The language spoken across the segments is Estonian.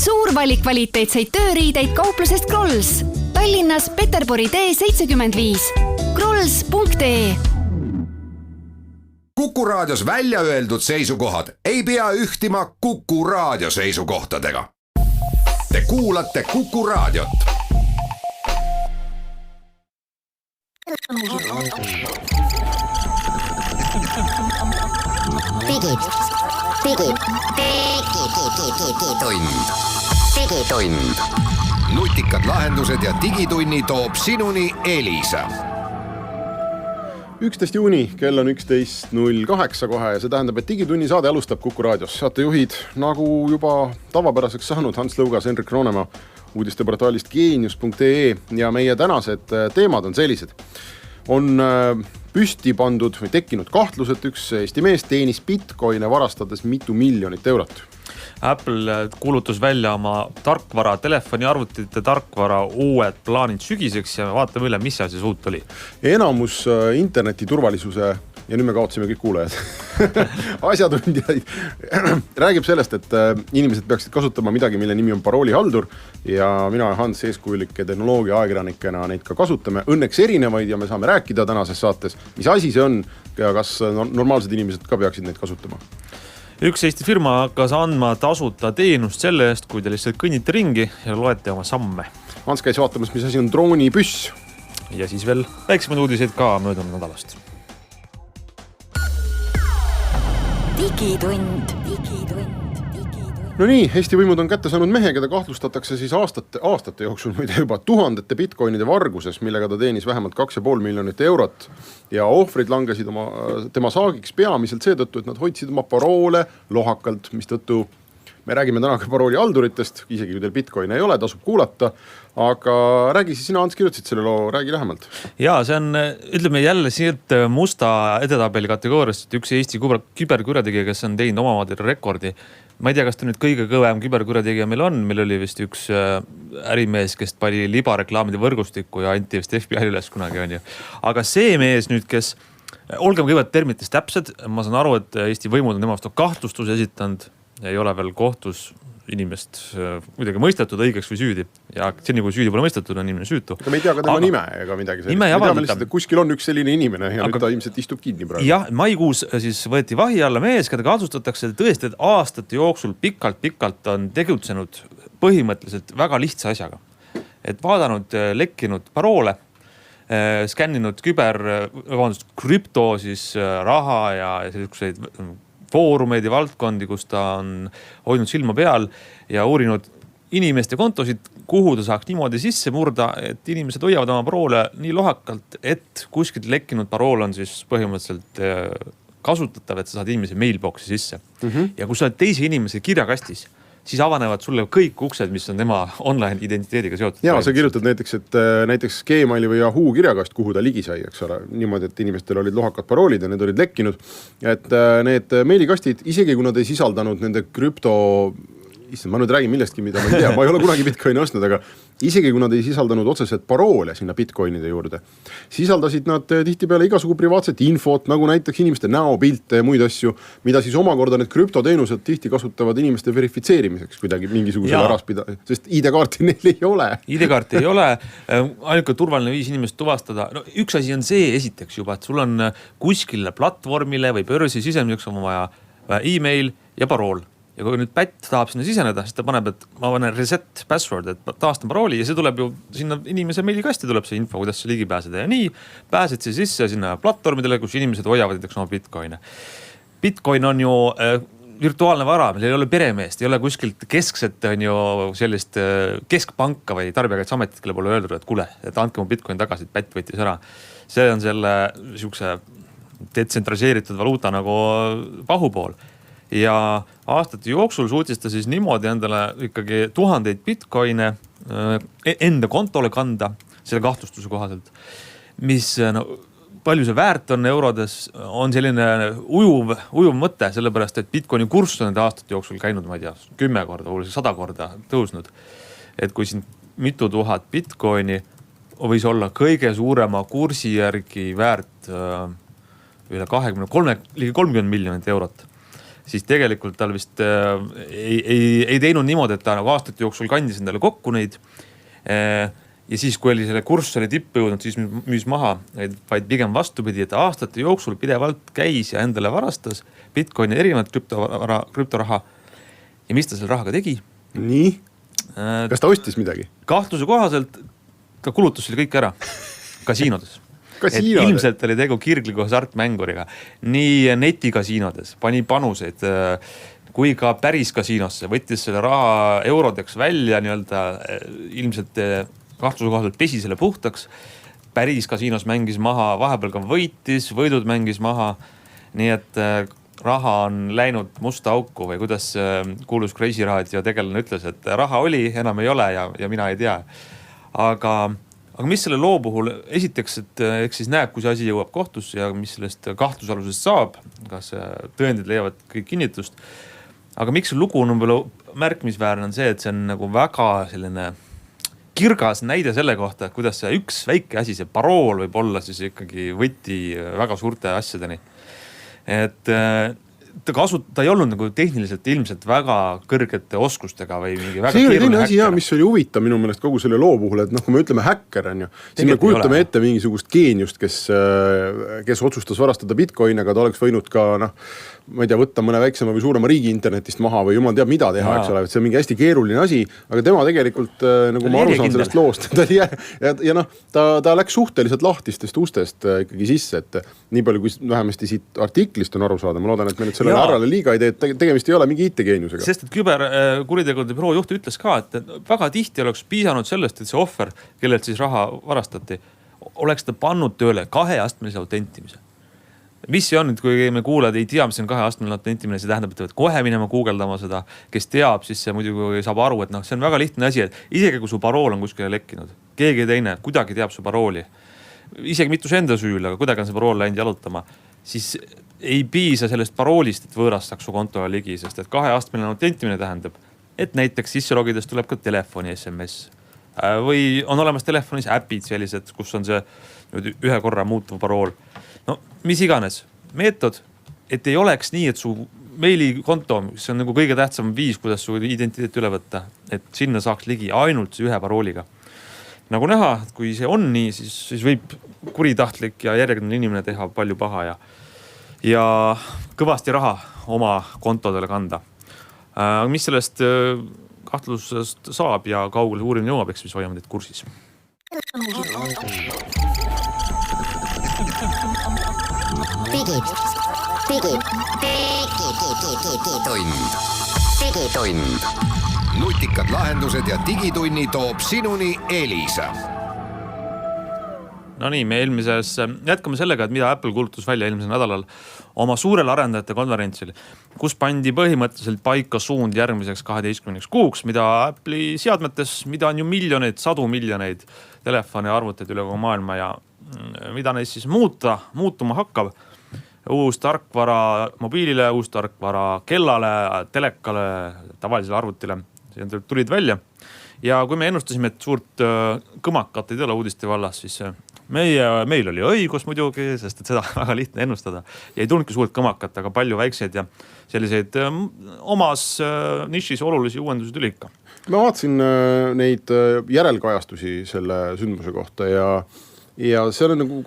Suur valik kvaliteetseid tööriideid kauplusest Krolls. Tallinnas Peterburi tee 75. Krolls.ee. Kuku Raadios välja öeldud seisukohad ei pea ühtima Kuku Raadio seisukohtadega. Te kuulate Kuku Raadiot. Digitund. Nutikad lahendused ja digitunni toob sinuni Elisa. 11. juuni, kell on 11.08 kohe ja see tähendab, et digitunni saade alustab Kuku Raadios. Saatejuhid nagu juba tavapäraseks saanud Hans Lõugas, Henrik Roonemaa uudisteportaalist Genius.ee ja meie tänased teemad on sellised. On püsti pandud või tekkinud kahtlus, et üks Eesti mees teenis bitcoine varastades mitu miljonit eurot. Apple kuulutus välja oma tarkvara, telefoniarvutite tarkvara uued plaanid sügiseks ja vaatame üle, mis seal siis uut oli. Enamus interneti turvalisuse, ja nüüd me kaotasime kõik kuulajad, asjatundjaid räägib sellest, et inimesed peaksid kasutama midagi, mille nimi on paroolihaldur ja mina ja Hans eeskujulike tehnoloogia ajakirjanikena neid ka kasutame. Õnneks erinevaid ja me saame rääkida tänases saates, mis asi see on ja kas normaalsed inimesed ka peaksid neid kasutama. Üks Eesti firma hakkas andma tasuta teenust selle eest, kui te lihtsalt kõnnite ringi ja loete oma samme. Hans käis vaatamas, mis asi on droonipüss. Ja siis veel väiksemad uudised ka möödunud nädalast. Digitund. No nii, Eesti võimud on kätte saanud mehe, keda kahtlustatakse siis aastate jooksul muide juba tuhandete bitcoinide varguses, millega ta teenis vähemalt 2,5 miljonit eurot ja ohvrid langesid tema saagiks peamiselt seetõttu, et nad hoidsid oma paroole lohakalt, mistõttu me räägime täna ka parooli halduritest, isegi kui teil bitcoin ei ole, tasub kuulata, aga räägi siis sina, Hans, kirjutasid selle loo, räägi lähemalt. Jaa, see on, ütleme jälle siit musta edetabeli kategooriast, et üks Eesti küberkurjategija, kes on teinud omavaadil rekordi. Ma ei tea, kas ta nüüd kõige kõvem küberkurjategija meil on, meil oli vist üks ärimees, kes pani libareklaamide võrgustikku ja anti vist FBI üles kunagi on ju. Aga see mees nüüd, kes, olgem kõigepealt termitest täpsed, ma saan aru, et Eesti võimud on tema vastu kahtlustuse esitanud, ei ole veel kohtus inimest kuidagi mõistetud õigeks või süüdi. Ja seni kui süüdi pole mõistetud, on inimene süütu. Aga me ei tea ka tema nime ega midagi sellist. Me teame lihtsalt, et kuskil on üks selline inimene ja nüüd ta ilmselt istub kinni praegu. Jah, maikuus siis võeti vahi alla mees, keda kahtlustatakse tõesti, et aastate jooksul pikalt on tegutsenud põhimõtteliselt väga lihtsa asjaga. Et vaadanud lekkinud paroole, skänninud krüpto siis raha ja selliseid foorumeid ja valdkondi, kus ta on hoidnud silma peal ja uurinud inimeste kontosid, kuhu ta saaks niimoodi sisse murda, et inimesed hoiavad oma paroole nii lohakalt, et kuskilt lekkinud parool on siis põhimõtteliselt kasutatav, et sa saad inimese mailboxi sisse. Ja kui sa oled teise inimese kirjakastis, siis avanevad sulle kõik uksed, mis on tema online identiteediga seotud. Jaa, sa kirjutad näiteks, et näiteks Gmaili või Yahoo kirjakast, kuhu ta ligi sai, eks ole, niimoodi, et inimestel olid lohakad paroolid ja need olid lekkinud. Et need meilikastid, isegi kui nad ei sisaldanud nende krüpto, ma nüüd räägin millestki, mida ma ei tea, ma ei ole kunagi bitcoini ostnud, aga isegi kui nad ei sisaldanud otseselt paroole sinna bitcoinide juurde, sisaldasid nad tihtipeale igasugu privaatset infot, nagu näiteks inimeste näopilte ja muid asju, mida siis omakorda need krüptoteenused tihti kasutavad inimeste verifitseerimiseks kuidagi mingisugusele äraspida, sest ID-kaarti neil ei ole. ID-kaarti ei ole, ainuke turvaline viis inimest tuvastada. No, üks asi on see esiteks juba, et sul on kuskile platvormile või börsi sisemiseks on vaja e-mail ja parool. Ja kui nüüd pätt tahab sinna siseneda, siis ta paneb, et ma panen reset password, et taastan parooli ja see tuleb ju sinna inimese meilikasti tuleb see info, kuidas see ligi pääseda. Ja nii pääsed see sisse sinna platvormidele, kus inimesed hoiavad näiteks oma bitcoine. Bitcoin on ju virtuaalne vara, meil ei ole peremeest, ei ole kuskilt keskset on ju sellist keskpanka või tarbijakaitseametit, kelle pole öeldud, et kuule, et andke mu bitcoin tagasi, et pätt võttis ära. See on selle sihukese detsentraliseeritud valuuta nagu pahupool. Ja aastate jooksul suutis ta siis niimoodi endale ikkagi tuhandeid bitcoine enda kontole kanda selle kahtlustuse kohaselt, mis palju see väärt on eurodes, on selline ujuv mõte, sellepärast et bitcoini kurss on nende aastate jooksul käinud, ma ei tea, 10 korda, 100 korda tõusnud. Et kui siin mitu tuhat bitcoini võis olla kõige suurema kursi järgi väärt üle 30 miljonit eurot. siis tegelikult tal vist ei teinud niimoodi, et ta nagu aastate jooksul kandis endale kokku neid. Ja siis, kui oli selle kurss oli tippu jõudnud, siis müüs maha, vaid pigem vastupidi, et aastate jooksul pidevalt käis ja endale varastas Bitcoini erinevat krüptoraha. Ja mis ta selle rahaga tegi? Nii? Kas ta ostis midagi? Kahtluse kohaselt ta kulutus selle kõik ära kasiinodes. Ilmselt oli tegu kirgliku hasartmänguriga. Nii netikasiinodes pani panuseid, kui ka päris kasiinosse, võttis selle raha eurodeks välja, ilmselt kahtluse kohaselt pesi selle puhtaks. Päris kasiinos mängis maha, vahepeal ka võitis, võidud mängis maha. Nii et raha on läinud musta auku või kuidas kuulus Crazy Raadio tegelane ütles, et raha oli, enam ei ole ja mina ei tea. Aga mis selle loo puhul, esiteks, et eks siis näeb, kui see asi jõuab kohtusse ja mis sellest kahtlusalusest saab, kas tõendid leiavad kõik kinnitust. Aga miks see lugu on veel märkimisväärne on see, et see on nagu väga selline kirgas näide selle kohta, kuidas see üks väike asi, see parool võib olla siis ikkagi võti väga suurte asjadeni. Et ta ei olnud nagu tehniliselt ilmselt väga kõrgete oskustega või mingi väga see oli teine asi, mis oli huvitav minu meelest kogu selle loo puhul, et kui me ütleme häkker on ju, siis me kujutame ette mingisugust geeniust, kes otsustas varastada Bitcoin, aga ta oleks võinud ka ma ei tea, võtta mõne väiksema või suurema riigi internetist maha või jumal teab mida teha, eks ole, et see on mingi hästi keeruline asi, aga tema tegelikult, nagu ma aru saan sellest loost, ta läks suhteliselt lahtistest ustest ikkagi sisse, et nii palju, kui vähemasti siit artiklist on aru saada, ma loodan, et me nüüd sellele härrale liiga ei tee, et tegemist ei ole mingi IT-geeniusega. Sest, et küberkuritegude büroo juht ütles ka, et väga tihti oleks piisanud sellest, et see ohver, kellelt siis raha varastati, oleks ta pannud tööle 2-astmelise autentimise. Mis see on, et kui me kuulad, ei tea, mis on 2-astmeline autentimine, see tähendab, et kohe minema guugeldama seda, kes teab, siis see muidugi saab aru, et see on väga lihtne asi, et isegi kui su parool on kuskile lekkinud, keegi teine kuidagi teab su parooli, isegi mitu su enda süül, aga kuidagi on see parool läinud jalutama, siis ei piisa sellest paroolist, et võõras saaks su kontole ligi, sest et 2-astmeline autentimine tähendab, et näiteks sisse logides tuleb ka telefoni SMS või on olemas telefonis äpid sellised, kus on see ühe korra muutuv parool. No mis iganes meetod, et ei oleks nii, et su meilikonto, mis on nagu kõige tähtsam viis, kuidas su identiteet üle võtta, et sinna saaks ligi ainult ühe parooliga. Nagu näha, kui see on nii, siis võib kuritahtlik ja järjekordne inimene teha palju paha ja kõvasti raha oma kontodele kanda. Mis sellest kahtlusest saab ja kaugele uurimine jõuab, eks mis hoiame teid kursis. Digitund. Nutikad lahendused ja digitunni toob sinuni Elisa. No nii, me jätkame sellega, et mida Apple kuulutus välja eelmisel nädalal oma suurel arendajate konverentsil, kus pandi põhimõtteliselt paika suund järgmiseks 12 kuuks, mida Apple'i seadmetes, mida on ju miljoneid, sadu miljoneid telefone ja arvuteid üle kogu maailma ja mida neist siis muutuma hakkab. Uus tarkvara mobiilile, uus tarkvara kellale, telekale, tavalisele arvutile, see tulid välja. Ja kui me ennustasime, et suurt kõmakat ei tule uudiste vallas, siis meil oli õigus muidugi, sest et seda väga lihtne ennustada. Ja ei tulnudki suurt kõmakat, aga palju väikseid ja selliseid omas nišis olulisi uuendusi tuli ikka. Ma vaatasin neid järelkajastusi selle sündmuse kohta ja seal on nagu,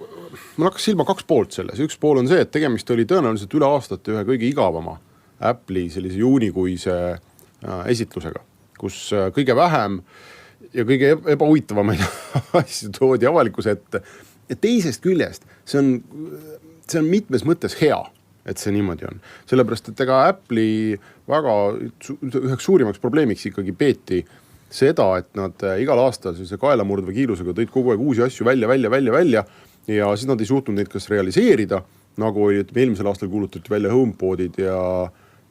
mul hakkas silma 2 poolt selles. Üks pool on see, et tegemist oli tõenäoliselt üle aastate ühe kõige igavama Apple'i sellise juunikuise esitlusega, kus kõige vähem ja kõige ebahuvitavamaid asju toodi avalikkuse ette. Ja teisest küljest, see on mitmes mõttes hea, et see niimoodi on. Sellepärast, et ega Apple'i väga üheks suurimaks probleemiks ikkagi peeti seda, et nad igal aastal kaelamurdva kiirusega tõid kogu aeg uusi asju välja ja siis nad ei suutnud neid kas realiseerida, nagu oli, et eelmisel aastal kuulutati välja HomePodid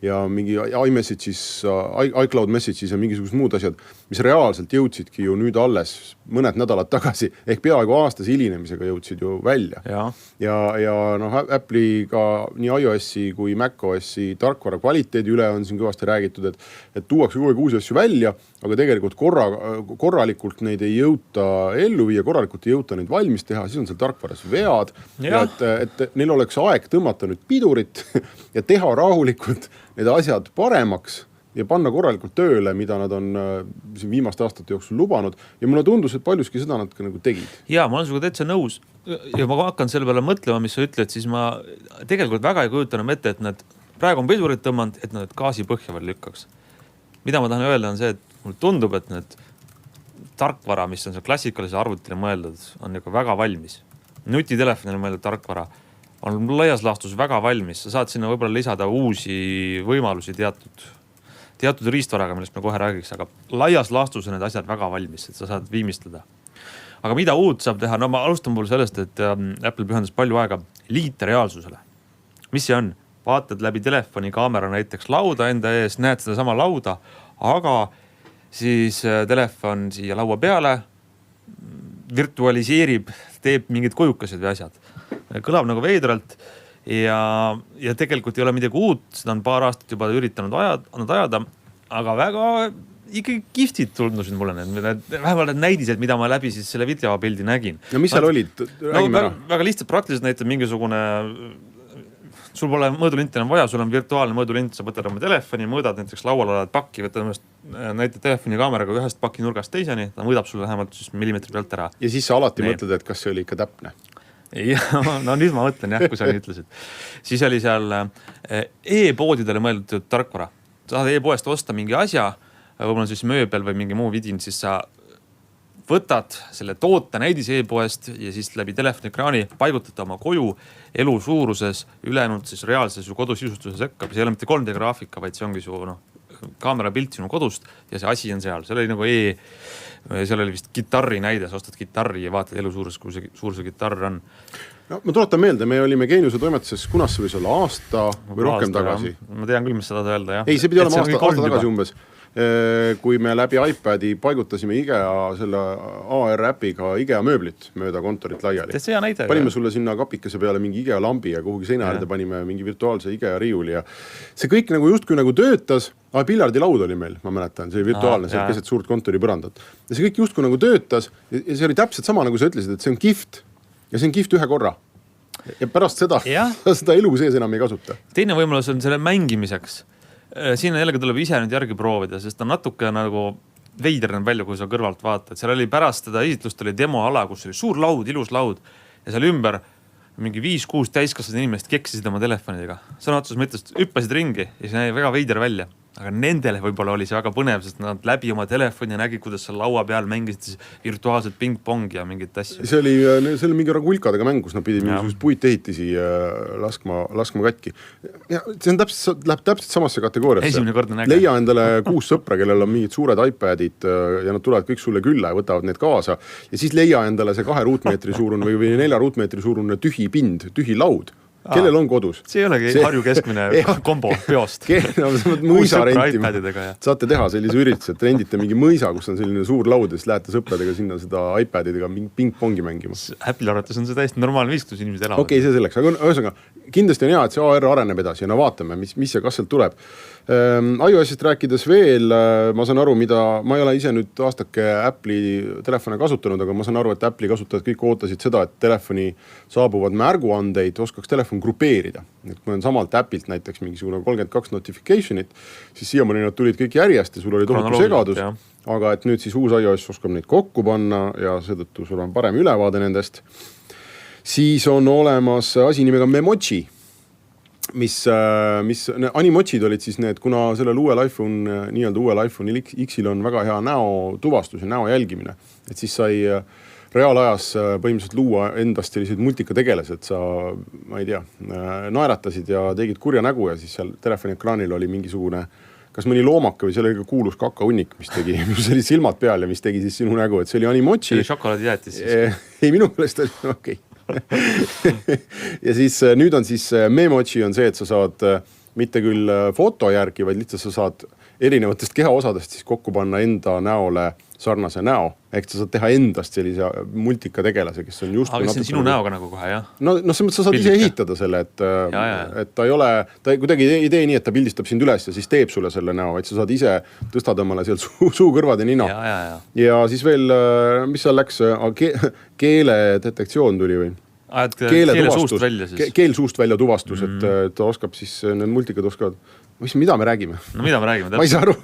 ja mingi iMessages, iCloud Messages ja mingisugused muud asjad, mis reaalselt jõudsidki ju nüüd alles mõned nädalad tagasi, ehk peaaegu aastas hilinemisega jõudsid ju välja. Ja Apple'i ka nii iOS-i kui macOS-i tarkvara kvaliteedi üle on siin kõvasti räägitud, et tuuakse kogu aeg uusi asju välja, aga tegelikult korralikult neid ei jõuta ellu viia, korralikult ei jõuta neid valmis teha, siis on seal tarkvaras vead ja et neil oleks aeg tõmmata nüüd pidurit ja teha rahulikult need asjad paremaks ja panna korralikult tööle, mida nad on viimaste aastate jooksul lubanud. Ja mulle tundus, et paljuski seda nad ka nagu tegid. Jaa, ma olen sinuga täitsa nõus. Ja ma hakkan selle peale mõtlema, mis sa ütled, siis ma tegelikult väga ei kujuta enam ette, et nad praegu on vedurit tõmmanud, et nad gaasi põhja veel lükkaks. Mida ma tahan öelda on see, et mulle tundub, et need tarkvara, mis on seal klassikalise arvutile mõeldud, on ikka väga valmis. Nutitelefonile mõeldud tarkvara on laias laastus väga valmis. Sa saad sinna võib-olla lisada uusi võimalusi teatud riistvaraga, millest me kohe räägiks, aga laias laastus on need asjad väga valmis, et sa saad viimistleda. Aga mida uut saab teha? No ma alustan pool sellest, et Apple pühendas palju aega liitereaalsusele. Mis see on? Vaatad läbi telefoni kaamera näiteks lauda enda ees, näed seda sama lauda, aga siis telefon siia laua peale virtualiseerib, teeb mingid kujukased või asjad. Kõlab nagu veidralt. Ja tegelikult ei ole midagi uut, seda on paar aastat juba üritanud ajada, aga väga ikkagi kihvtid tundusid mulle vähemalt need näidised, mida ma läbi siis selle videopildi nägin. Ja mis seal olid? Väga lihtsalt praktiliselt näitab mingisugune, sul pole mõõdulinti enam vaja, sul on virtuaalne mõõdulint, sa võtad oma telefoni, mõõdad näiteks laual olevad pakki, võtad näitad telefoni kaameraga ühest paki nurgast teiseni, ta mõõdab sulle vähemalt millimeetri pealt ära. Ja siis sa alati mõtled, et kas see oli ikka täpne? Ja, no nüüd ma mõtlen jah, kui sa nii ütlesid. Siis oli seal e-poodidele mõeldud tarkvara. Sa saad e-poest osta mingi asja, võib-olla siis mööbel või mingi muu vidin, siis sa võtad selle toote näidise e-poest ja siis läbi telefoni-ekraani paigutad oma koju elu suuruses, ülejäänud siis reaalses kodusisustuse sekka. See ei ole mitte 3D graafika, vaid see ongi su kaamera pilt sinu kodust ja see asi on seal. See oli nagu seal oli vist gitarri näide, sa ostad gitarri ja vaatad elu suurus, kui see gitarr on. No, ma tuletan meelde, me olime Geeniuse toimetuses, kunas see võis olla aasta või rohkem tagasi? Ma tean küll, mis sa tahad öelda, jah. Ei, see pidi olema aasta tagasi umbes. Kui me läbi iPadi paigutasime IKEA selle AR-äpiga IKEA mööblit mööda kontorit laiali. See hea näide. Panime sulle sinna kapikese peale mingi IKEA lambi ja kuhugi seina äärde panime mingi virtuaalse IKEA riiuli ja see kõik nagu justkui nagu töötas, aga pillardilaud oli meil, ma mäletan, see virtuaalne, see keset suurt kontori põrandat. Ja see kõik justkui nagu töötas ja see oli täpselt sama, nagu sa ütlesid, et see on kihvt ja see on kihvt ühe korra. Ja pärast seda elu sees enam ei kasuta. Teine võimalus on selle mängimiseks. Siin jällegi tuleb ise nüüd järgi proovida, sest ta natuke nagu veiderneb välja, kui sa kõrvalt vaatad. Seal oli pärast seda esitlust oli demoala, kus oli suur laud, ilus laud ja seal ümber mingi 5-6 täiskasvanud inimest keksisid oma telefonidega. Sõna otsus mõttes hüppasid ringi ja see näi väga veider välja. Aga nendele võib-olla oli see väga põnev, sest nad läbi oma telefoni ja nägi, kuidas seal laua peal mängisid siis virtuaalselt ping-pongi ja mingit asju. See oli mingi ragulkadega mängus, nad pidid mingisugust puitehitisi laskma katki. Ja see on läheb täpselt samasse kategooriasse. Esimene kordne näge. Leia endale 6 sõpra, kellel on mingid suured iPadid ja nad tulevad kõik sulle külla ja võtavad need kaasa. Ja siis leia endale see 2 ruutmeetri suurune või 4 ruutmeetri suurune tühi pind, tühi laud. Kellel on kodus? See ei olegi Harju keskmine kombo peost. Mõisa rentima. Saate teha sellise ürituse, et rendite mingi mõisa, kus on selline suur laud ja siis lähete sõpradega sinna seda iPadidega ping-pongi mängima. Apple'i arvates on see täiesti normaalne viis, kus inimesed elavad. Okei, see selleks. Aga ühesõnaga, kindlasti on hea, et see AR areneb edasi ja no vaatame, mis ja kas sealt tuleb. iOS-ist rääkides veel, ma saan aru, ma ei ole ise nüüd aastake Apple'i telefone kasutanud, aga ma saan aru, et Apple'i kasutajad kõik ootasid seda, et telefoni saabuvad märguandeid oskaks telefon grupeerida. Et kui on samalt Apple'ilt näiteks mingisugune 32 notificationit, siis siiamaani nad tulid kõik järjest ja sul oli tohutu segadus. Aga et nüüd siis uus iOS oskab neid kokku panna ja seetõttu sul on parem ülevaade nendest. Siis on olemas asi nimega Memoji, mis Animochid olid siis need, kuna sellel uuel iPhone X-il on väga hea näo tuvastus ja näo jälgimine, et siis sai reaalajas põhimõtteliselt luua endast sellised multikategelased, sa, ma ei tea, naeratasid ja tegid kurja nägu ja siis seal telefoni ekraanil oli mingisugune, kas mõni loomake või seal oli ka kuulus kakahunnik, mis tegi, mis oli silmad peal ja mis tegi siis sinu nägu, et see oli Animochi. See oli šokolaadijäätis siis. Ei, minu meelest oli, okei. Ja siis nüüd on siis Memoji on see, et sa saad mitte küll foto järgi, vaid lihtsalt sa saad erinevatest kehaosadest siis kokku panna enda näole sarnase näo. Ehk sa saad teha endast sellise multikategelase, kes on just... Aga see on sinu näoga nagu kohe, jah? No sa saad ise ehitada selle, et ta ei ole, ta kuidagi ei tee nii, et ta pildistab sind üles ja siis teeb sulle selle näo, et sa saad ise tõstad omale seal suu kõrvad ja nina. Ja siis veel, mis seal läks, keele detektsioon tuli või? Keele suust välja siis? Keel suust välja tuvastus, et ta oskab siis, need multikad oskavad mida me räägime? No mida me räägime? Ma ei saa aru,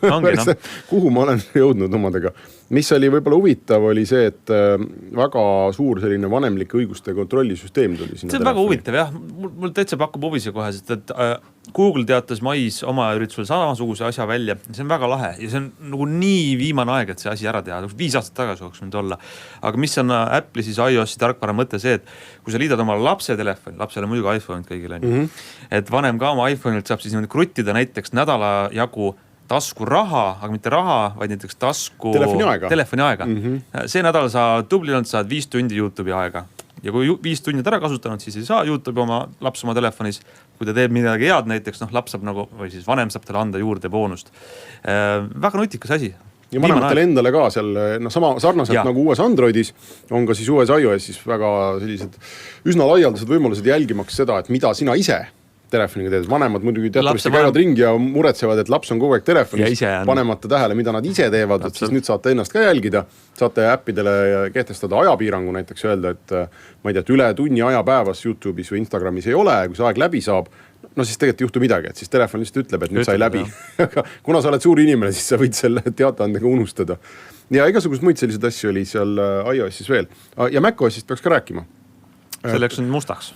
kuhu ma olen jõudnud omadega. Mis oli võib-olla huvitav, oli see, et väga suur selline vanemlike õiguste kontrollisüsteem tuli sinna. See on väga huvitav jah, mul täitsa pakub huvi see kohe, sest et Google teatas mais oma üritusel samasuguse asja välja. See on väga lahe ja see on nagu nii viimane aeg, et see asi ära teha. 5 aastat tagasi oleks nüüd olla. Aga mis on Apple'i siis iOS-i tarkvara mõte see, et kui sa liidad oma lapse telefoni, lapsele muidugi iPhone'id kõigile, et vanem ka oma iPhone'ilt saab siis kruttida näiteks nädala jagu tasku raha, aga mitte raha, vaid näiteks tasku telefoni aega. See nädal sa tublilt saad 5 tundi YouTube'i aega. Ja kui 5 tundi ära kasutanud, siis ei saa YouTube'i oma laps oma telefonis. Kui ta teeb midagi head näiteks, laps saab nagu, või siis vanem saab talle anda juurde boonust. Väga nutikas asi. Ja vanematele endale ka seal, sama sarnaselt nagu uues Androidis, on ka siis uues iOSis väga sellised üsna laialdased võimalused jälgimaks seda, et mida sina ise telefoniga teed. Vanemad muidugi teatavasti käivad ringi ja muretsevad, et laps on kogu aeg telefonis, panemata tähele, mida nad ise teevad, et siis nüüd saate ennast ka jälgida. Saate äppidele kehtestada ajapiirangu näiteks öelda, et ma ei tea, et üle tunni aja päevas YouTube'is või Instagramis ei ole, kui see aeg läbi saab, no siis tegelikult ei juhtu midagi, et siis telefon lihtsalt ütleb, et nüüd sai läbi. Kuna sa oled suur inimene, siis sa võid selle teateandega unustada. Ja igasugust muid selliseid asju oli seal iOSis veel. Ja macOSist peaks ka rääkima. Selleks on mustaks.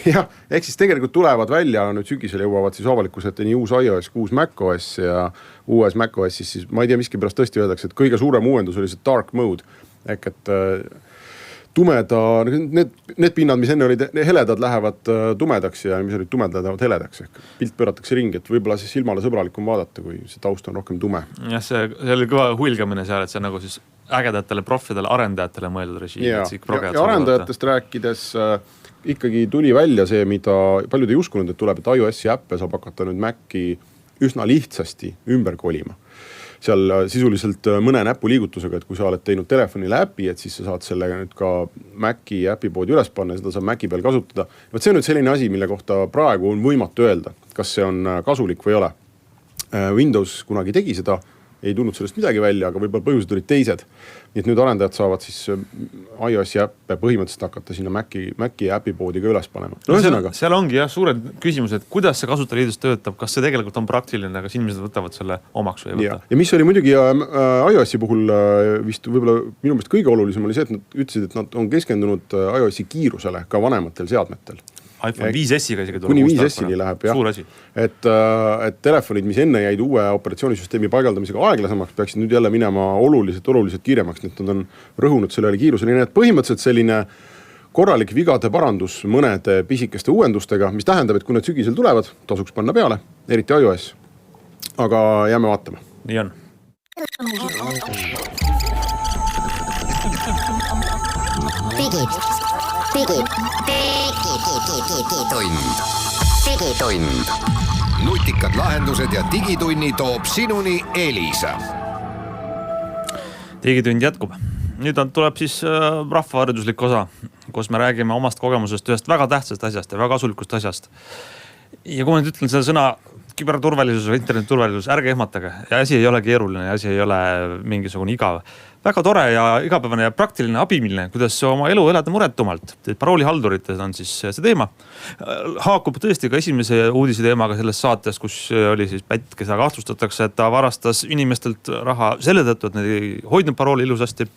Jah, ehk siis tegelikult tulevad välja, nüüd sügisel jõuavad siis avalikkusete nii uus iOS kui uus macOS ja uues macOSis siis, ma ei tea, miski pärast tõesti öeldakse, et kõige suurem uuendus oli see dark mode, ehk et tumeda, need pinnad, mis enne olid heledad, lähevad tumedaks ja mis olid tumedad, lähevad heledaks, ehk pilt pööratakse ringi, et võib-olla siis silmale sõbralikum vaadata, kui see taust on rohkem tume. Jah, see oli kõva huilgamine seal, et see nagu siis ägedatele profidele, arendajatele mõeldud režiim. Ja arendajatest rääkides ikkagi tuli välja see, mida paljud ei uskunud, et tuleb, et iOS-i äppe saab hakata nüüd Maci üsna lihtsasti ümber kolima. Seal sisuliselt mõne näpu liigutusega, et kui sa oled teinud telefonile äpi, et siis sa saad sellega nüüd ka Maci äpipoodi üles panna ja seda saab Maci peal kasutada. See on nüüd selline asi, mille kohta praegu on võimatu öelda, kas see on kasulik või ei ole. Windows kunagi tegi seda, ei tulnud sellest midagi välja, aga võib-olla põhjused olid teised. Nii et nüüd arendajad saavad siis iOS-i äppe põhimõtteliselt hakata sinna Maci äpipoodi ka üles panema. Seal ongi jah suured küsimused, kuidas see kasutajaliidus töötab, kas see tegelikult on praktiline, kas inimesed võtavad selle omaks või ei võta. Ja mis oli muidugi iOS-i puhul vist võib-olla minu meelest kõige olulisem oli see, et nad ütlesid, et nad on keskendunud iOS-i kiirusele ka vanematel seadmetel. iPhone 5S-iga isegi kuni 5S-ini läheb, jah. Suur asi. Et telefonid, mis enne jäid uue operatsioonisüsteemi paigaldamisega aeglasemaks, peaksid nüüd jälle minema oluliselt kiiremaks. Nüüd nad on rõhunud sellele kiirusele. Nii et põhimõtteliselt selline korralik vigade parandus mõnede pisikeste uuendustega, mis tähendab, et kui need sügisel tulevad, tasuks panna peale, eriti iOS. Aga jääme vaatama. Nii on. Digitund. Nutikad lahendused ja digitunni toob sinuni Elisa. Digitund jätkub. Nüüd tuleb siis rahvahariduslik osa, kus me räägime omast kogemusest ühest väga tähtsast asjast ja väga kasulikust asjast. Ja kui ma nüüd ütlen seda sõna küberturvalisus või internetiturvalisus, ärge ehmatage. Ja asi ei ole keeruline ja asi ei ole mingisugune igav. Väga tore ja igapäevane ja praktiline abimiline, kuidas oma elu elada muretumalt. Paroolihaldurites on siis see teema. Haakub tõesti ka esimese uudise teemaga selles saates, kus oli siis Pätt, keda kahtlustatakse, et ta varastas inimestelt raha selle tõttu, et need ei hoidnud parooli ilusasti.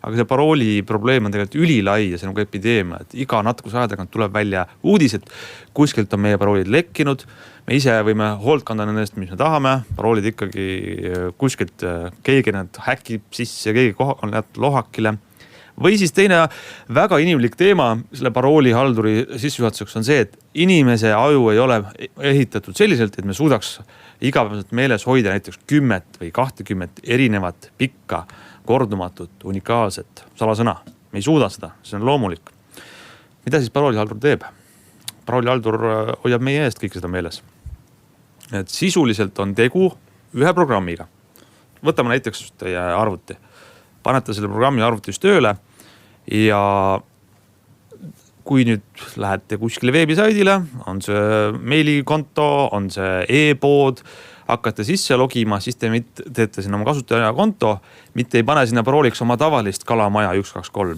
Aga see parooli probleem on tegelikult ülilai ja see on nagu epideemia, et iga natukuse aja tuleb välja uudis, et kuskilt on meie paroolid lekkinud. Me ise võime hoolt kanda nendest, mis me tahame. Paroolid ikkagi kuskilt keegi need häkib sisse ja keegi on jätta lohakile. Või siis teine väga inimlik teema selle paroolihalduri sissejuhatuseks on see, et inimese aju ei ole ehitatud selliselt, et me suudaks igapäevaselt meeles hoida näiteks 10 või 20 erinevat pikka kordumatut, unikaalset salasõna. Me ei suuda seda, see on loomulik. Mida siis paroolihaldur teeb? Paroolihaldur hoiab meie eest kõik seda meeles. Et sisuliselt on tegu ühe programmiga. Võtame näiteks teie arvuti. Panete selle programmi arvutis tööle ja kui nüüd lähete kuskile veebisaidile, on see meilikonto, on see e-pood, hakkate sisse logima, siis te teete sinna oma kasutaja konto, mitte ei pane sinna parooliks oma tavalist kalamaja 123,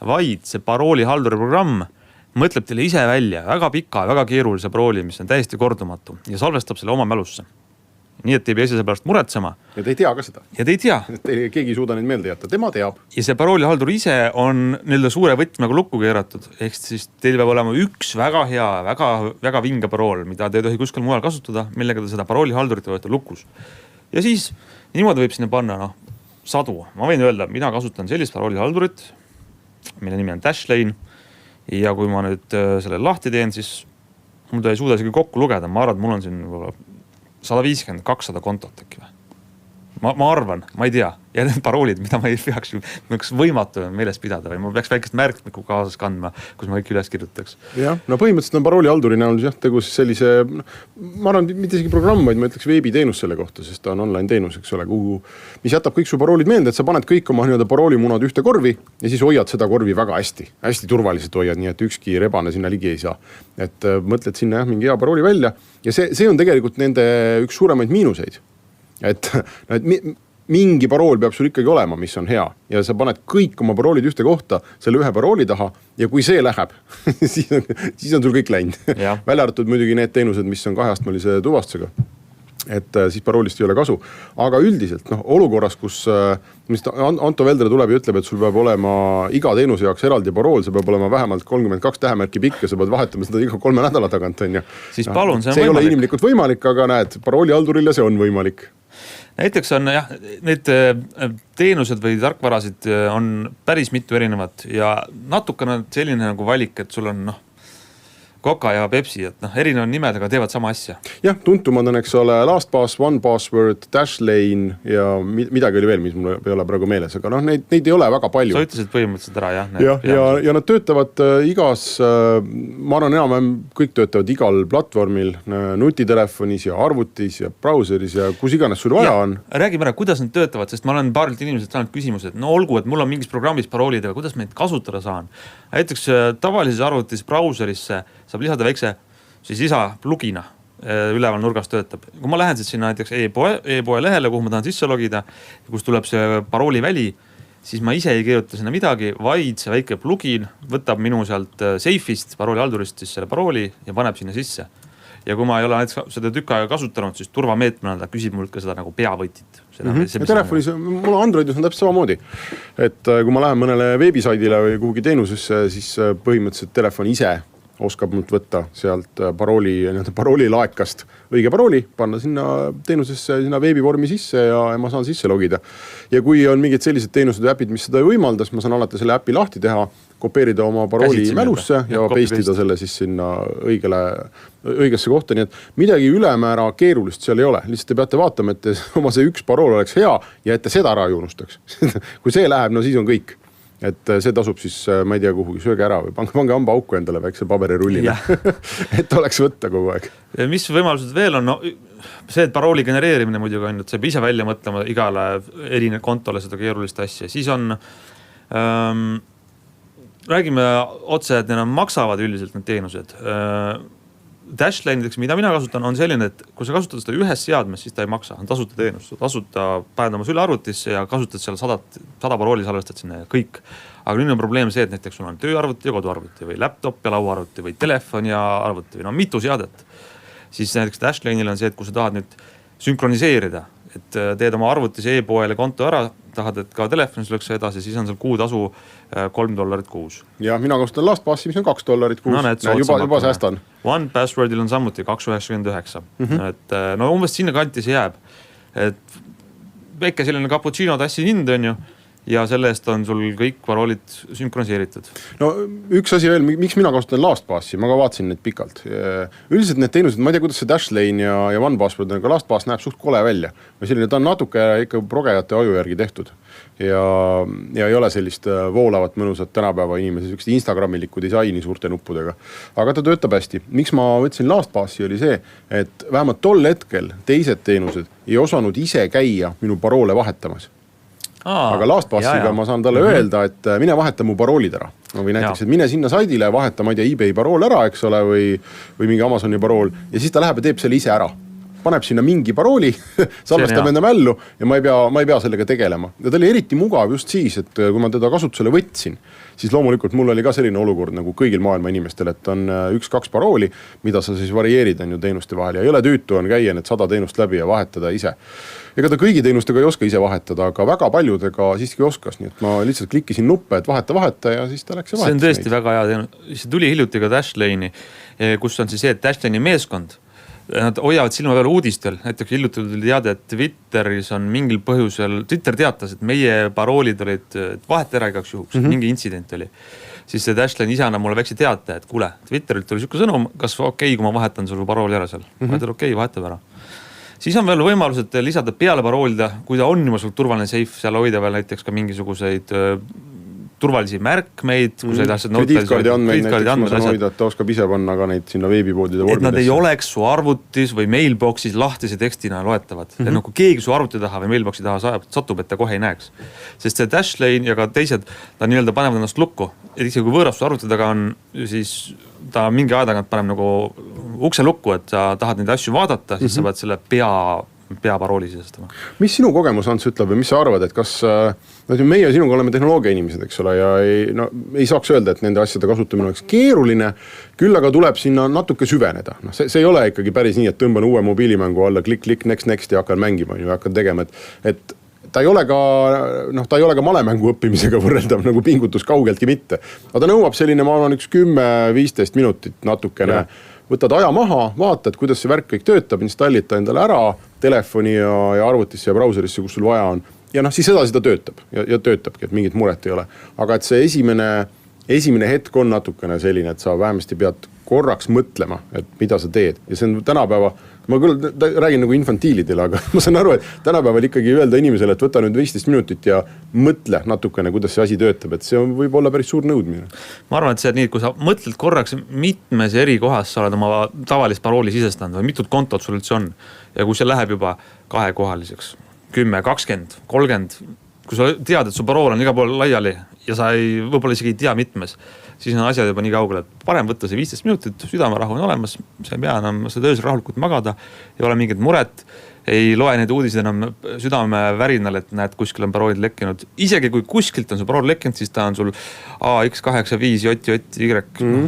vaid see paroolihalduri programm mõtleb teile ise välja väga pika, väga keerulise parooli, mis on täiesti kordumatu ja salvestab selle oma mälusse. Nii et ei pea selle pärast muretsema. Ja te ei tea ka seda. Ja te ei tea. Keegi ei suuda neid meelde jätta, tema teab. Ja see paroolihaldur ise on nii-öelda suure võtmega lukku keeratud. Ehk siis teil peab olema üks väga hea, väga vinge parool, mida te ei tohi kuskil mujal kasutada, millega te seda paroolihaldurit võite lukus. Ja siis niimoodi võib sinna panna sadu. Ma võin öelda, mina kasutan sellist paroolihaldurit, mille nimi on Dashlane. Ja kui ma nüüd selle lahti teen, siis mul ta ei suuda isegi kokku lugeda. Ma arvan, et mul on siin 150-200 kontot äkki või? Ma arvan, ma ei tea. Ja need paroolid, mida ma ei peaks võimatu meeles pidada või ma peaks väikest märkmiku kaasas kandma, kus ma kõik üles kirjutaks. Jah, põhimõtteliselt on paroolihalduri näol tegus sellise, ma arvan, mitte isegi programm, vaid ma ütleks veebiteenus selle kohta, sest ta on online teenus, eks ole, mis jätab kõik su paroolid meelde, et sa paned kõik oma paroolimunad ühte korvi ja siis hoiad seda korvi väga hästi turvaliselt hoiad, nii et ükski rebane sinna ligi ei saa. Et mõtled sinna mingi hea parooli välja ja see on tegelikult nende üks suuremaid miinuseid. Et mingi parool peab sul ikkagi olema, mis on hea ja sa paned kõik oma paroolid ühte kohta selle ühe parooli taha ja kui see läheb, siis on sul kõik läinud. Välja arvatud muidugi need teenused, mis on kaheastmelise tuvastusega. Et siis paroolist ei ole kasu. Aga üldiselt olukorras, kus Anto Veldre tuleb ja ütleb, et sul peab olema iga teenuse jaoks eraldi parool, see peab olema vähemalt 32 tähemärki pikk ja sa pead vahetama seda iga 3 nädala tagant. Siis palun, see on võimalik. See ei ole võimalik. Inimlikult võimalik, aga näed, paroolihaldurile see on võimalik. Näiteks on need teenused või tarkvarasid on päris mitu erinevat ja natukene selline nagu valik, et sul on Coca ja Pepsi, et erinevad nimed, aga teevad sama asja. Jah, tuntumad on, eks ole, LastPass, OnePassword, Dashlane ja midagi oli veel, mis mul ei ole praegu meeles, aga neid ei ole väga palju. Sa ütlesid põhimõtteliselt ära, jah. Ja nad töötavad igas, ma arvan enam kõik töötavad igal platvormil, nutitelefonis ja arvutis ja brauseris ja kus iganes sul vaja on. Räägime ära, kuidas nad töötavad, sest ma olen paarilt inimeselt saanud küsimused, et olgu, et mul on mingis programmis paroolid, aga kuidas ma neid kasutada saan. Näiteks tavalises arvutis brauserisse saab lisada väikse lisaplugina üleval nurgas töötab. Kui ma lähen siis sinna näiteks e-poe lehele, kuhu ma tahan sisse logida, kus tuleb see parooli väli, siis ma ise ei kirjuta sinna midagi, vaid see väike plugin võtab minu sealt Safe'ist, paroolihaldurist siis selle parooli ja paneb sinna sisse. Ja kui ma ei ole seda tükk aega kasutanud, siis turvameetmena ta küsib mult ka seda nagu peavõtit. Telefonis, mul Androidis on täpselt samamoodi. Et kui ma lähen mõnele veebisaidile või kuhugi teenusesse, siis põhimõtteliselt telefon ise oskab mult võtta sealt parooli laekast õige parooli, panna sinna teenusesse, sinna veebivormi sisse ja ma saan sisse logida. Ja kui on mingid sellised teenused või äpid, mis seda ei võimaldas, ma saan alati selle äpi lahti teha, kopeerida oma parooli mälusse ja pastida selle siis sinna õigesse kohta. Nii et midagi ülemäära keerulist seal ei ole. Lihtsalt te peate vaatama, et oma see üks parool oleks hea ja et te seda ära ei unustaks. Kui see läheb, no siis on kõik. Et see tasub siis, ma ei tea kuhugi, sööge ära või pange hamba auku endale väikse paberirullile, et oleks võtta kogu aeg. Mis võimalused veel on? See, et parooli genereerimine muidugi on, et see ise välja mõtlema igale erine kontole seda keerulist asja. Siis on, räägime otse, et neil maksavad üldiselt need teenused. Dashlane, mida mina kasutan, on selline, et kui sa kasutad seda ühes seadmes, siis ta ei maksa, on tasuta teenus. Tasuta päevendama süle arvutisse ja kasutad seal 100 parooli salvestad sinna ja kõik. Aga nüüd on probleem see, et näiteks sul on tööarvuti ja koduarvuti või laptop ja lauaarvuti või telefon ja arvuti või mitu seadet. Siis näiteks Dashlane'il on see, et kui sa tahad nüüd sünkroniseerida, et teed oma arvutis e-poele konto ära, tahad, et ka telefonis oleks edasi, siis on seal kuutasu $3 kuus. Ja mina kasutan LastPassi, mis on $2 kuus. Juba säästan. OnePasswordil on samuti 2,99. Et umbes sinna kanti see jääb. Et väike selline cappuccino tassi hind on ju. Ja selle eest on sul kõik paroolid sünkroniseeritud. No üks asi veel, miks mina kasutan LastPassi, ma ka vaatsin neid pikalt. Üldiselt need teenused, ma ei tea, kuidas see Dashlane ja OnePassword on, aga LastPass näeb suht kole välja. Ta on natuke ikka progejate aju järgi tehtud. Ja ei ole sellist voolavat mõnusat tänapäeva inimesi, sellist Instagramilikku disaini suurte nuppudega. Aga ta töötab hästi. Miks ma võtsin LastPassi oli see, et vähemalt tol hetkel teised teenused ei osanud ise käia minu paroole vahetamas. Aga LastPassiga ma saan talle öelda, et mine vaheta mu paroolid ära. Või näiteks, et mine sinna saidile, vaheta, ma ei tea, eBay parool ära, eks ole, või mingi Amazoni parool. Ja siis ta läheb ja teeb selle ise ära. paneb sinna mingi parooli, salvestab enda mällu ja ma ei pea sellega tegelema. Ja ta oli eriti mugav just siis, et kui ma teda kasutusele võtsin, siis loomulikult mul oli ka selline olukord nagu kõigil maailma inimestel, et on 1-2 parooli, mida sa siis varieerid on ju teenuste vahel ja ei ole tüütu on käia need 100 teenust läbi ja vahetada ise. Ega ta kõigi teenustega ei oska ise vahetada, aga väga paljudega siiski oskas, nii et ma lihtsalt klikkisin nuppe, et vaheta ja siis ta läks ja vahetas. See on tõesti väga hea teenus. See tuli hiljuti ka Dashlane'i, kus on siis see, et Dashlane'i meeskond, nad hoiavad silma peal uudistel. Näiteks hiljuti tuli teada, et Twitteris on mingil põhjusel, Twitter teatas, et meie paroolid olid vaheta ära igaks juhuks, mingi intsident oli. Siis see Dashlane ise annab mulle väikse teate, et kuule, Twitterilt tuli siuke sõnum, kas okei, kui ma vahetan sul parooli ära seal. Vahetan okei, vahetab ära. Siis on veel võimalused lisada peale paroolida, kui ta on juba sul turvaline safe, seal hoida veel näiteks ka mingisuguseid turvalisi märkmeid, kui sa ei tahtnud krediitkaardi andmeid näiteks ma saan hoida, et ta oskab ise panna ka neid sinna veebipoodide vormidesse. Et nad ei oleks su arvutis või mailboxis lahtise tekstina loetavad. Et kui keegi su arvuti taha või mailboxi taha satub, et ta kohe ei näeks. Sest see Dashlane ja ka teised, ta nii-öelda panevad ennast lukku. Et isegi kui võõras su arvuti taga on, siis ta mingi aja tagant paneb nagu ukse lukku, et sa tahad neid asju vaadata, siis sa pead selle peaparooli sisestama. Mis sinu kogemus Ants ütleb või mis sa arvad, et kas meie sinuga oleme tehnoloogia inimesed, eks ole, ja ei saaks öelda, et nende asjade kasutamine oleks keeruline, küll aga tuleb sinna natuke süveneda. See ei ole ikkagi päris nii, et tõmban uue mobiilimängu alla, klik, next ja hakkan mängima ja hakkan tegema, et ta ei ole ka malemängu õppimisega võrreldav nagu pingutus kaugeltki mitte. Aga ta nõuab selline, ma arvan, 10-15 minutit natukene. Võtad aja maha, vaatad, kuidas see värk kõik töötab, installid ta endale ära telefoni ja arvutisse ja brauserisse, kus sul vaja on. Ja siis edasi ta töötab ja töötabki, et mingit muret ei ole. Aga et see esimene hetk on natukene selline, et sa vähemasti pead korraks mõtlema, et mida sa teed. Ja see on tänapäeva, ma küll räägin nagu infantiilidele, aga ma saan aru, et tänapäeval ikkagi öelda inimesele, et võta nüüd 15 minutit ja mõtle natukene, kuidas see asi töötab, et see võib olla päris suur nõudmine. Ma arvan, et see on nii, kui sa mõtled korraks mitmes eri kohas sa oled oma tavalist parooli sisestanud või mitut kontot sul üldse on. Ja kui see läheb juba 2-kohaliseks, 10, 20, 30, kui sa tead, et su parool on iga pool laiali ja sa võib-olla isegi ei tea mitmes, siis on asjad juba nii kaugele, et parem võtta see 15 minutit, südamerahu on olemas, sa ei pea enam seda öösel rahulikult magada, ei ole mingit muret, ei loe neid uudised enam südame värinal, et näed, kuskil on paroolid lekkinud. Isegi kui kuskilt on su parool lekkinud, siis ta on sul AX85JY,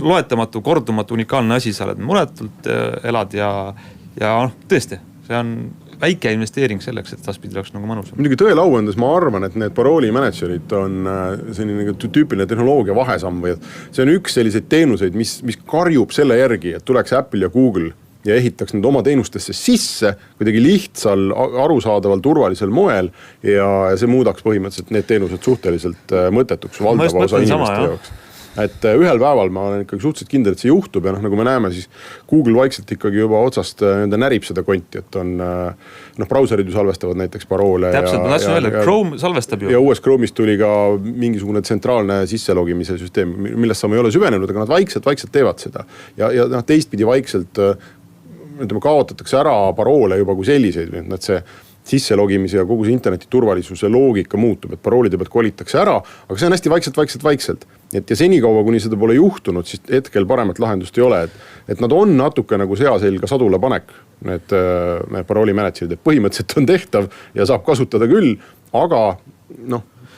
loetamatu, kordumatu, unikaalne asi, sa oled muretult, elad ja tõesti, see on väike investeering selleks, et taspidi oleks nagu mõnus. Muidugi tõele auendas ma arvan, et need parooli managerid on selline tüüpiline tehnoloogia vahesamm või see on üks selliseid teenuseid, mis karjub selle järgi, et tuleks Apple ja Google ja ehitaks need oma teenustesse sisse kuidagi lihtsal, arusaadaval, turvalisel moel ja see muudaks põhimõtteliselt need teenused suhteliselt mõttetuks valdava osa inimeste jaoks. Et ühel päeval ma olen ikkagi suhteliselt kindel, et see juhtub ja nagu me näeme, siis Google vaikselt ikkagi juba otsast närib seda konti, et on brauserid ju salvestavad näiteks paroole. Täpselt, ma tahtsin öelda, Chrome salvestab ju. Ja uues Chrome'ist tuli ka mingisugune tsentraalne sisselogimise süsteem, millest sa ei ole süvenenud, aga nad vaikselt teevad seda. Ja teistpidi vaikselt kaotatakse ära paroole juba kui selliseid, et see sisselogimise ja kogu see interneti turvalisuse loogika muutub, et paroolide pealt kolitakse ära, aga see on hästi vaikselt. Ja senikaua, kuni seda pole juhtunud, siis hetkel paremat lahendust ei ole, et nad on natuke nagu sea selga sadule panek, need parooli managerid, et põhimõtteliselt on tehtav ja saab kasutada küll, aga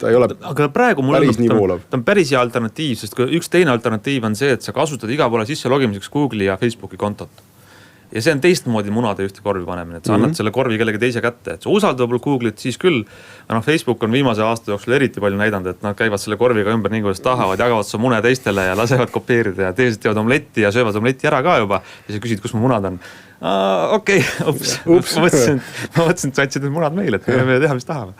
ta ei ole aga praegu mul päris nii voolav. Ta on päris hea alternatiiv, sest üks teine alternatiiv on see, et sa kasutad iga poole sisse logimiseks Google'i ja Facebooki kontot. Ja see on teistmoodi munade ühte korvi panemine, et sa annad selle korvi kellegi teise kätte, et sa usaldab Google'it siis küll. Facebook on viimase aasta jooksul eriti palju näidanud, et nad käivad selle korviga ümber nii, kuidas tahavad, jagavad su mune teistele ja lasevad kopeerida ja teised teevad omletti ja söövad omletti ära ka juba. Ja sa küsid, kus mu munad on. Okei, ma mõtlesin, et sa andsid need munad meile, et me teha, mis tahame.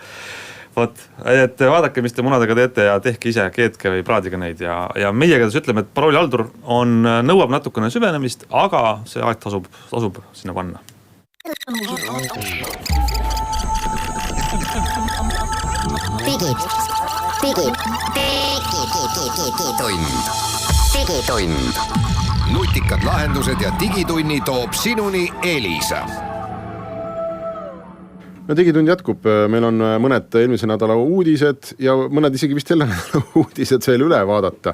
Võt, et vaadake, mis te munadega teete ja tehke ise, keetke või praadiga neid ja meiega ütleme, et parooli haldur nõuab natukene süvenemist, aga see aeg tasub sinna panna. Digitund. Nutikad lahendused ja digitunni toob sinuni Elisa. Digitund jätkub, meil on mõned eelmise nädala uudised ja mõned isegi vist selle nädala uudised veel üle vaadata.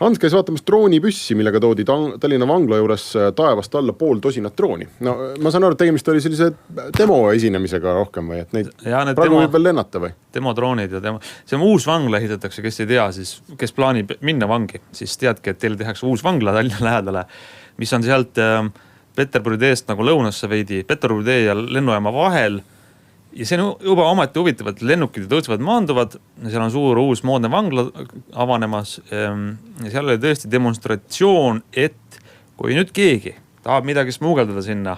Hans käis vaatamas droonipüssi, millega toodi Tallinna vangla juures taevast alla 1,5 drooni. No ma saan aru, et tegemist oli sellise demo esinemisega rohkem või, et neid praegu võib veel lennata või? Demodroonid ja see on uus vangla ehitatakse, kes ei tea, siis kes plaanib minna vangi, siis teadki, et teil tehakse uus vangla Tallinna lähedale, mis on sealt Peterburi teest nagu lõunasse veidi, Peterburi tee ja lennujaama vahel. Ja see on juba ometi huvitav, et lennukid tõusevad maanduvad, seal on suur uus moodne vangla avanemas ja seal oli tõesti demonstratsioon, et kui nüüd keegi tahab midagi smuugeldada sinna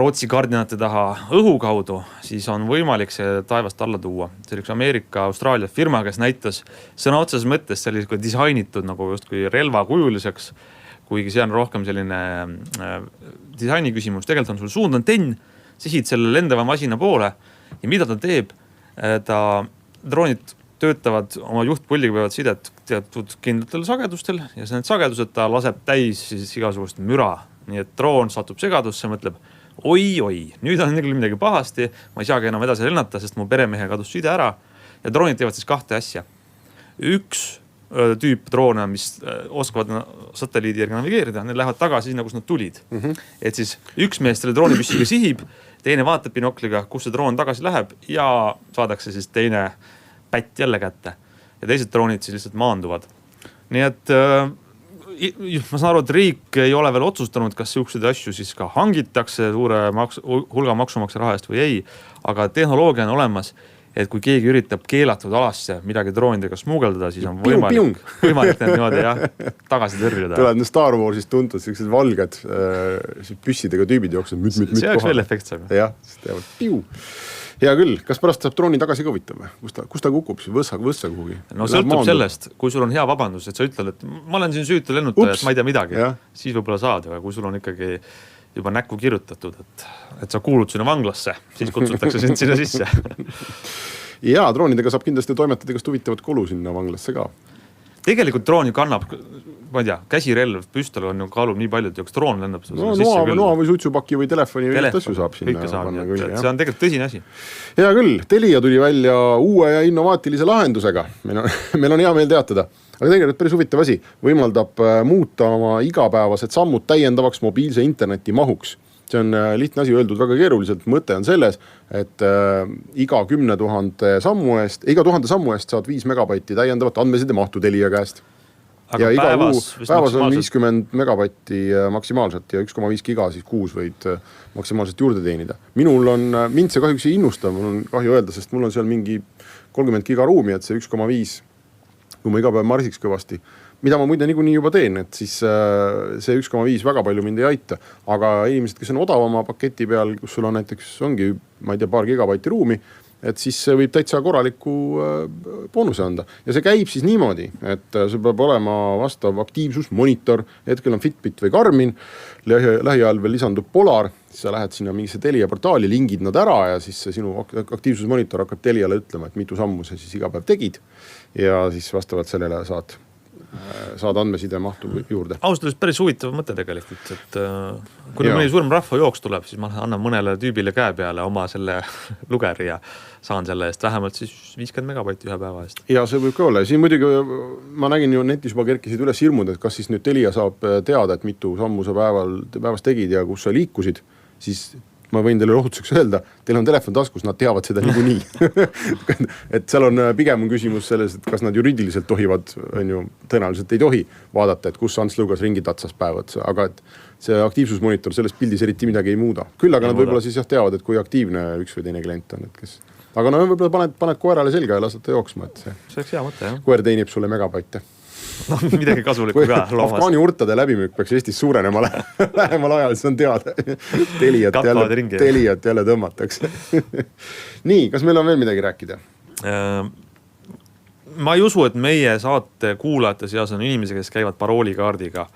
Rootsi kardinate taha õhu kaudu, siis on võimalik see taevast alla tuua. See oli üks Ameerika, Austraalia firma, kes näitas sõna otseses mõttes sellisega disainitud nagu justkui relva kujuliseks, kuigi see on rohkem selline disaini küsimus. Tegelikult on sul suundantenn, sihid selle lendava masina poole ja mida ta teeb, droonid töötavad oma juhtpulliga, peavad sidet teatud kindlatel sagedustel ja need sagedused ta laseb täis siis igasugust müra. Nii et droon satub segadusse, mõtleb, oi, nüüd on midagi pahasti, ma ei saagi enam edasi lennata, sest mu peremehe kadus side ära ja droonid teevad siis 2 asja. Üks tüüp droone, mis oskavad satelliidi järgi navigeerida, need lähevad tagasi sinna, kus nad tulid. Et siis üks mees selle droonipüssiga sihib, teine vaatab binokliga, kus see droon tagasi läheb ja saadakse siis teine pätt jälle kätte. Ja teised droonid siis lihtsalt maanduvad. Nii et ma saan aru, et riik ei ole veel otsustanud, kas siukseid asju siis ka hangitakse suure hulga maksumaksja raha eest või ei, aga tehnoloogia on olemas. Et kui keegi üritab keelatud alasse midagi droonidega smuugeldada, siis on võimalik need niimoodi tagasi tõrjuda. Tulevad need Star Warsist tuntud, sellised valged püssidega tüübid jooksed. See oleks veel efektsem. Jah, siis teevad piu. Hea küll, kas pärast saab drooni tagasi ka võtta või? Kus ta kukub siis? Võssa kuhugi? No sõltub sellest, kui sul on hea vabandus, et sa ütled, et ma olen siin süütu lennutaja, et ma ei tea midagi. Siis võib-olla saad, aga kui sul on ikkagi juba näkku kirjutatud, et sa kuulud sinna vanglasse, siis kutsutakse sind sinna sisse. Ja droonidega saab kindlasti toimetada igast huvitavat kolu sinna vanglasse ka. Tegelikult drooni kannab, ma ei tea, käsirelv, püstol on ju kaalub nii palju, et joks droon lendab. Noa või suitsupaki või telefoni või asju saab sinna panna küll. See on tegelikult tõsine asi. Hea küll, Telia tuli välja uue ja innovaatilise lahendusega. Meil on hea meel teatada. Aga tegelikult päris huvitav asi, võimaldab muuta oma igapäevased sammud täiendavaks mobiilse interneti mahuks. See on lihtne asi öeldud väga keeruliselt. Mõte on selles, et iga 10 000 sammu eest saad 5 megabaiti täiendavat andmeside mahtu Telia käest. Aga ja päevas on 50 megabatti maksimaalselt ja 1,5 giga siis kuus võid maksimaalselt juurde teenida. Mind see kahjuks ei innusta, mul on kahju öelda, sest mul on seal mingi 30 giga ruumi, et see 1,5 kui ma iga päev marsiks kõvasti, mida ma muide niikuinii juba teen, et siis see 1,5 väga palju mind ei aita. Aga inimesed, kes on odavama paketi peal, kus sul on näiteks ongi, ma ei tea, paar gigabaiti ruumi, et siis võib täitsa korraliku boonuse anda. Ja see käib siis niimoodi, et see peab olema vastav aktiivsusmonitor, hetkel on Fitbit või Garmin, lähiajal veel lisandub Polar, siis sa lähed sinna mingisse Telia portaali, lingid nad ära ja siis sinu aktiivsusmonitor hakkab Teliale ütlema, et mitu sammu sa siis iga päev tegid ja siis vastavalt sellele saad andmeside mahtu juurde. Ausalt päris huvitav mõte tegelikult, et kui mõni suurem rahvajooks tuleb, siis ma annan mõnele tüübile käe peale oma selle lugeri ja saan selle eest vähemalt siis 50 megabaiti ühe päeva eest. Ja see võib ka olla. Siin muidugi ma nägin ju netis juba kerkisid üles hirmud, et kas siis nüüd Telia saab teada, et mitu sammu sa päevas tegid ja kus sa liikusid, siis ma võin teile rohutuseks öelda, teil on telefon taskus, nad teavad seda niikuinii. Et seal on pigem küsimus selles, et kas nad juriidiliselt tohivad, tõenäoliselt ei tohi vaadata, et kus Ants Lugas ringi tatsas päevad, aga et see aktiivsusmonitor selles pildis eriti midagi ei muuda. Küll aga nad võib-olla siis teavad, et kui aktiivne üks või teine klient on. Aga no võib-olla paned koerale selga ja lased ta jooksma, et see oleks hea mõte, jah. Koer teenib sulle megabaite. No, midagi kasulikku ka loomas. Afgaani urtade läbimüük peaks Eestis suurenema lähemal ajal, see on teada. Teliat jälle tõmmatakse. Nii, kas meil on veel midagi rääkida? Ma ei usu, et meie saate kuulajate seas on inimesi, kes käivad paroolikaardiga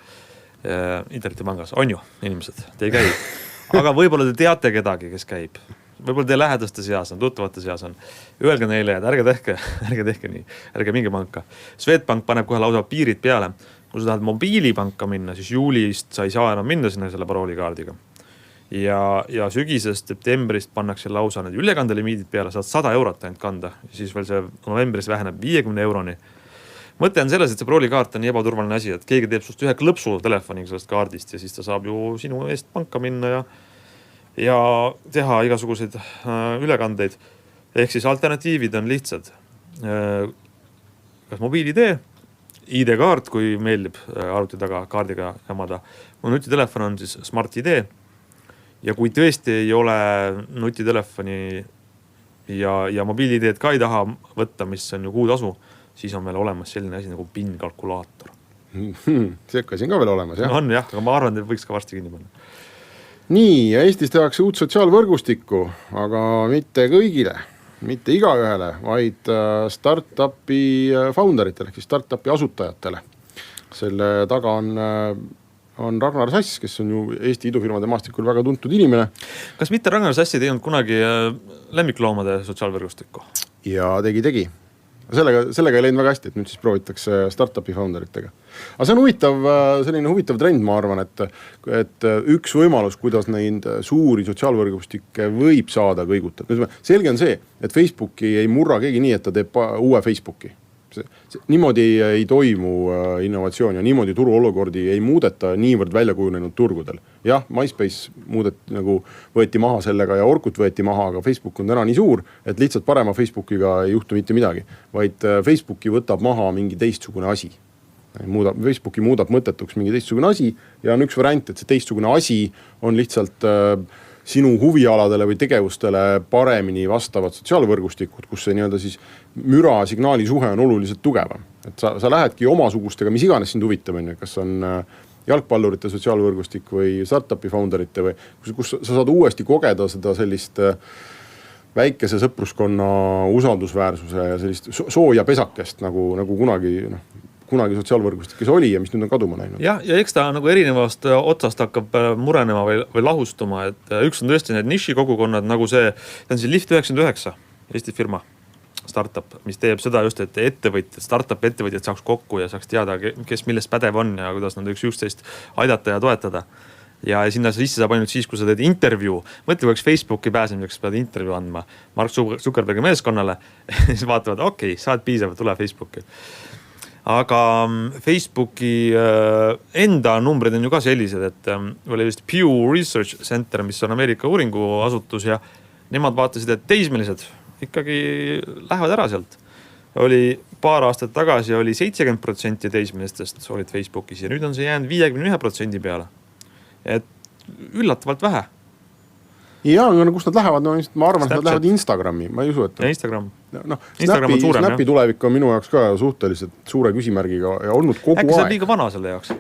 internetipangas. On ju, inimesed, te ei käi. Aga võib-olla te teate kedagi, kes käib. Võib-olla teie lähedaste seas on, tuttavate seas on. Öelge neile, et ärge tehke nii, ärge minge panka. Swedbank paneb kohe lausa piirid peale. Kui sa tahad mobiilipanka minna, siis juulist sa ei saa enam minna sinna selle paroolikaardiga. Ja sügisest septembrist pannakse lausa need ülekandelimiidid peale, saad 100 eurot ainult kanda. Siis veel see novembris väheneb 50 euroni. mõte on selles, et see proolikaart on nii ebaturvaline asi, et keegi teeb sust ühe klõpsu telefoniga sellest kaardist ja siis ta saab ju sinu eest panka minna ja teha igasuguseid ülekandeid. Ehk siis alternatiivid on lihtsad. Kas mobiil-ID, ID-kaart, kui meeldib arvuti taga kaardiga jamada. Nutitelefon on siis Smart ID ja kui tõesti ei ole nutitelefoni ja mobiil-ID-d ka ei taha võtta, mis on ju kuutasu, siis on veel olemas selline asi nagu PIN-kalkulaator. See hakka siin ka veel olemas, jah? On jah, aga ma arvan, et võiks ka varsti kinni panna. Nii, ja Eestis tehakse uut sotsiaalvõrgustikku, aga mitte kõigile, mitte igaühele, vaid startupi founderitele, siis startupi asutajatele. Selle taga on Ragnar Sass, kes on ju Eesti idufirmade maastikul väga tuntud inimene. Kas mitte Ragnar Sass ei teinud kunagi lemmikloomade sotsiaalvõrgustikku? Ja tegi. Sellega ei läinud väga hästi, et nüüd siis proovitakse startupi founderitega. Aga see on selline huvitav trend, ma arvan, et üks võimalus, kuidas neid suuri sotsiaalvõrgustikke võib saada kõigutab. Selge on see, et Facebooki ei murra keegi nii, et ta teeb uue Facebooki. Niimoodi ei toimu innovatsioon ja niimoodi turuolukordi ei muudeta niivõrd välja kujunenud turgudel. Jah, MySpace võeti maha sellega ja Orkut võeti maha, aga Facebook on täna nii suur, et lihtsalt parema Facebookiga ei juhtu mitte midagi, vaid Facebooki võtab maha mingi teistsugune asi. Facebooki muudab mõttetuks mingi teistsugune asi ja on üks variant, et see teistsugune asi on lihtsalt sinu huvialadele või tegevustele paremini vastavad sotsiaalvõrgustikud, kus see nii-öelda siis müra signaali suhe on oluliselt tugevam. Et sa lähedki omasugustega, mis iganes sind huvitab, kas on jalgpallurite sotsiaalvõrgustik või startupi founderite või kus sa saad uuesti kogeda seda sellist väikese sõpruskonna usaldusväärsuse ja sellist sooja pesakest nagu kunagi sotsiaalvõrgustikes oli ja mis nüüd on kaduma näinud. Ja eks ta nagu erinevast otsast hakkab murenema või lahustuma, et üks on tõesti need niši kogukonnad, nagu see on siis Lift 99, Eesti firma, startup, mis teeb seda just, et startup ettevõtjad saaks kokku ja saaks teada, kes millest pädev on ja kuidas nad üksteist aidata ja toetada. Ja sinna sisse saab ainult siis, kui sa teed intervjuu. Mõtle, kui Facebooki pääsemiseks pead intervjuu andma Mark Zuckerbergi meeskonnale, siis vaatavad, okei, saad piisav, tule Facebooki. Aga Facebooki enda numbrid on ju ka sellised, et oli just Pew Research Center, mis on Ameerika uuringuasutus ja nemad vaatasid, et teismelised ikkagi lähevad ära sealt. Oli paar aastat tagasi oli 70% teismelistest olid Facebookis ja nüüd on see jäänud 51% peale. Et üllatavalt vähe. Ja, kus nad lähevad? Ma arvan, et nad lähevad Instagrami. Ma ei usu, et... Ja Instagram. Instagram on suurem, Snappi tulevik on minu jaoks ka suhteliselt suure küsimärgiga ja olnud kogu aeg. Äkki sa on liiga vana selle jaoks?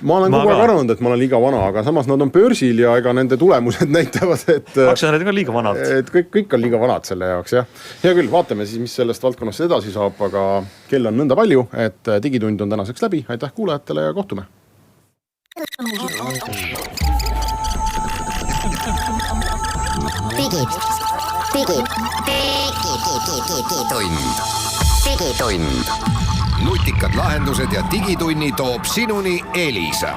Ma olen kogu aeg arvanud, et ma olen liiga vana, aga samas nad on börsil ja ega nende tulemused näitavad, et... Aktsionärid on liiga vanad. Et kõik on liiga vanad selle jaoks, jah. Hea küll, vaatame siis, mis sellest valdkonnast edasi saab, aga kell on nõnda palju, et digitund on tänaseks läbi. Aitäh kuulajatele ja kohtume! Digitund. Nutikad lahendused ja digitunni toob sinuni Elisa.